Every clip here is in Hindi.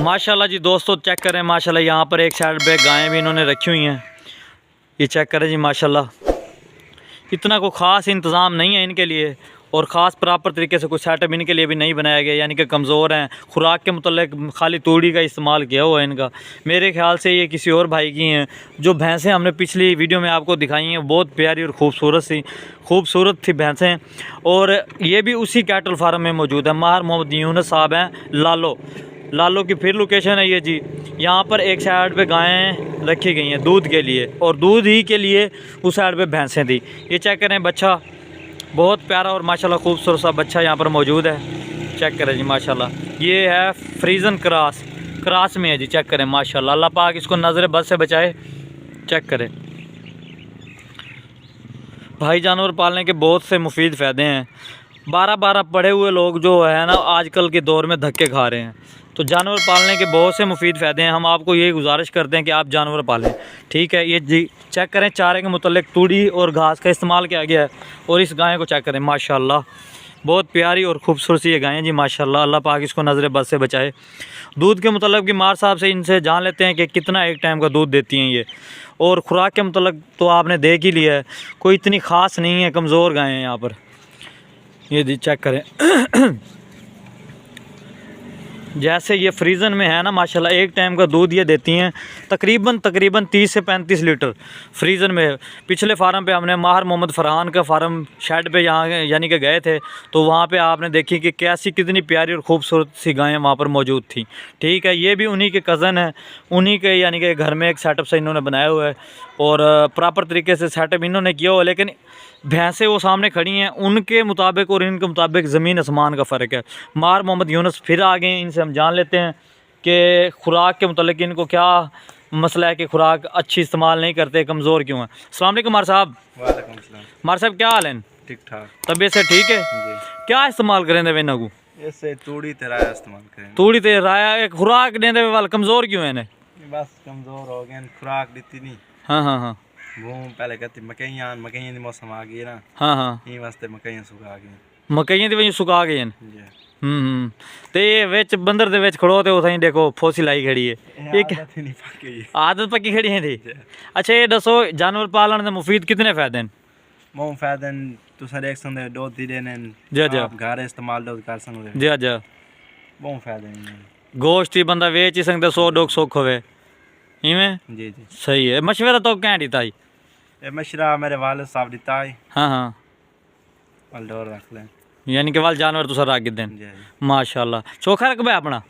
माशाल्लाह जी दोस्तों, चेक करें माशाल्लाह, यहाँ पर एक साइड पे गायें भी इन्होंने रखी हुई हैं। ये चेक करें जी माशाल्लाह, इतना कोई ख़ास इंतज़ाम नहीं है इनके लिए और ख़ास प्रॉपर तरीके से कोई सेटअप इनके लिए भी नहीं बनाया गया, यानी कि कमज़ोर हैं। खुराक के मतलब खाली तूड़ी का इस्तेमाल किया हुआ है इनका। मेरे ख्याल से ये किसी और भाई की हैं। जो भैंसें हमने पिछली वीडियो में आपको दिखाई हैं बहुत प्यारी और खूबसूरत थी भैंसें, और ये भी उसी कैटल फार्म में मौजूद है। माहर मोहम्मद यूनुस साहब हैं लालो की फिर लोकेशन है ये जी। यहाँ पर एक साइड पे गायें रखी गई हैं दूध के लिए, और दूध ही के लिए उस साइड पे भैंसें थी। ये चेक करें, बच्चा बहुत प्यारा और माशाल्लाह खूबसूरत सा बच्चा यहाँ पर मौजूद है। चेक करें जी माशाल्लाह, ये है फ्रीजन क्रॉस में है जी। चेक करें माशाल्लाह, अल्लाह पाक इसको नज़र बद से बचाए। चेक करें भाई, जानवर पालने के बहुत से मुफीद फ़ायदे हैं। 12 पढ़े हुए लोग जो है ना आजकल के दौर में धक्के खा रहे हैं, तो जानवर पालने के बहुत से मुफीद फ़ायदे हैं। हम आपको यही गुजारिश करते हैं कि आप जानवर पालें, ठीक है। ये जी चेक करें, चारे के मुतल्लिक तूड़ी और घास का इस्तेमाल किया गया है। और इस गाय को चेक करें माशाल्लाह, बहुत प्यारी और खूबसूरत सी ये गायें जी माशाल्लाह। अल्लाह पाक इसको नज़र बद से बचाए। दूध के मतलब कि मार साहब से इनसे जान लेते हैं कि कितना एक टाइम का दूध देती हैं ये। और ख़ुराक के मतलब तो आपने देख ही लिया है, कोई इतनी ख़ास नहीं है, कमज़ोर गायें हैं यहाँ पर। ये जी चेक करें जैसे ये फ्रीज़न में है ना माशाल्लाह, एक टाइम का दूध ये देती हैं तकरीबन 30 से 35 लीटर फ्रीज़न में। पिछले फार्म पे हमने माहर मोहम्मद फरहान का फार्म शेड पे यहाँ यानी कि गए थे, तो वहाँ पे आपने देखी कि कैसी कितनी प्यारी और ख़ूबसूरत सी गायें वहाँ पर मौजूद थी, ठीक है। ये भी उन्हीं के कज़न हैं, उन्हीं के यानी कि घर में एक सेटअप से इन्होंने बनाया हुआ है और प्रॉपर तरीके से सेटअप इन्होंने किया हुआ। लेकिन भैंसें वो सामने खड़ी हैं, उनके मुताबिक और इनके मुताबिक ज़मीन आसमान का फ़र्क है। मार मोहम्मद यूनुस फिर आ गए हैं, इनसे हम जान लेते हैं कि खुराक के मुताबिक इनको क्या मसला है कि खुराक अच्छी इस्तेमाल नहीं करते, कमज़ोर क्यों है। अस्सलाम वालेकुम मार साहब। वालेकुम सलाम। मार साहब क्या हाल है? ठीक ठाक, तबीयत से ठीक है जी। क्या इस्तेमाल करें देवे नगू? ऐसे तूड़ी तेरा इस्तेमाल करें, तूड़ी ते राया एक खुराक देने देवे वाल कमज़ोर क्यों है? बस कमज़ोर हो गए, खुराक दी नहीं। हाँ घूम पहले कहती मकइयां दी मौसम आ गई ना, हाँ ये वास्ते मकइयां सुखा गई मकइयां दी वजह सुका गए हैं। जी। ते ये विच बंदर दे विच खड़ो ते उथाई देखो फोसी लाई खड़ी है, एक आदत ही नहीं पक्की। आदत पक्की खड़ी है थी। अच्छा ये दसो, जानवर पालन दे मुफीद कितने फायदे हैं? मोम फायदन तू सारे एक संदे दो दी देने जा घर इस्तेमाल दो कर संदे जा मोम फायदे नहीं। गोश्त ही बंदा वेच ही सकते, 100 डोक सुख होवे इवें। जी जी सही है। मशवरा तो क्या दिता ही? ये मशरा मेरे वालिद साहब दिता है। हाँ वाल डोर रख लें, यानी कि वाल जानवर तुसा रख दें। जी जी। माशाल्लाह चोखा रकबा है अपना?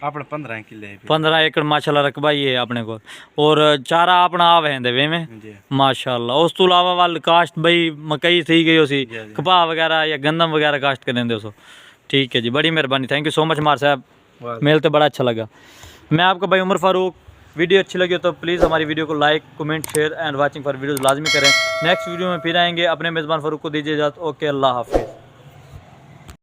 अपने 15 किले 15 एकड़ माशाल्लाह रकबा ही है अपने को, और चारा अपना आ वेंदे वे में जी। माशाल्लाह। उस तो अलावा वाल काश्त भाई मकई थी गई उसी जी, जी। कपाह वगैरह या गंदम वगैरह काश्त कर देंगे उसको, ठीक है जी। बड़ी मेहरबानी, थैंक यू सो मच मार साहब, मिलते बड़ा अच्छा लगा। मैं आपका भाई उमर फारूक। वीडियो अच्छी लगी हो तो प्लीज़ हमारी वीडियो को like comment share and watching for videos लाजमी करें। नेक्स्ट वीडियो में फिर आएंगे। अपने मेज़बान फारूक को दीजिए इजाज़त। ओके, अल्लाह हाफिज़।